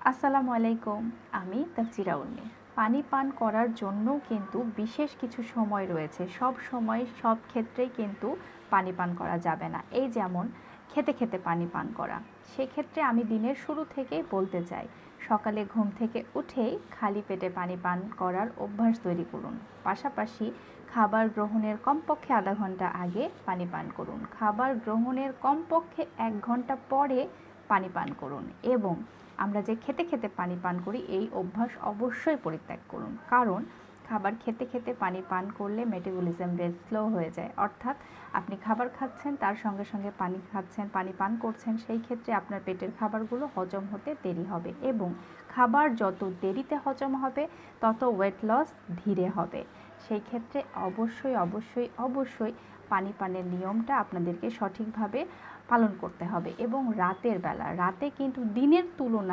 আসসালামু আলাইকুম। আমি তাফসিরা উর্মি। পানি পান করার জন্যও কিন্তু বিশেষ কিছু সময় রয়েছে। সব সময় সব ক্ষেত্রেই কিন্তু পানি পান করা যাবে না। এই যেমন খেতে খেতে পানি পান করা। সেক্ষেত্রে আমি দিনের শুরু থেকেই বলতে চাই, সকালে ঘুম থেকে উঠেই খালি পেটে পানি পান করার অভ্যাস তৈরি করুন। পাশাপাশি খাবার গ্রহণের কমপক্ষে আধা ঘন্টা আগে পানি পান করুন। খাবার গ্রহণের কমপক্ষে 1 ঘন্টা পরে পানি পান করুন এবং আমরা যে খেতে খেতে পানি পান করি এই অভ্যাস অবশ্যই পরিত্যাগ করুন। কারণ খাবার খেতে খেতে পানি পান করলে মেটাবলিজম রেট স্লো হয়ে যায়। অর্থাৎ আপনি খাবার খাচ্ছেন, তার সঙ্গে সঙ্গে পানি খাচ্ছেন, পানি পান করছেন, সেই ক্ষেত্রে আপনার পেটের খাবারগুলো হজম হতে দেরি হবে এবং খাবার যত দেরিতে হজম হবে তত ওয়েট লস ধীরে হবে। সেই ক্ষেত্রে অবশ্যই অবশ্যই অবশ্যই পানি পানের নিয়মটা আপনাদেরকে সঠিকভাবে পালন করতে হবে এবং রাতের বেলা, রাতে কিন্তু দিনের তুলনায়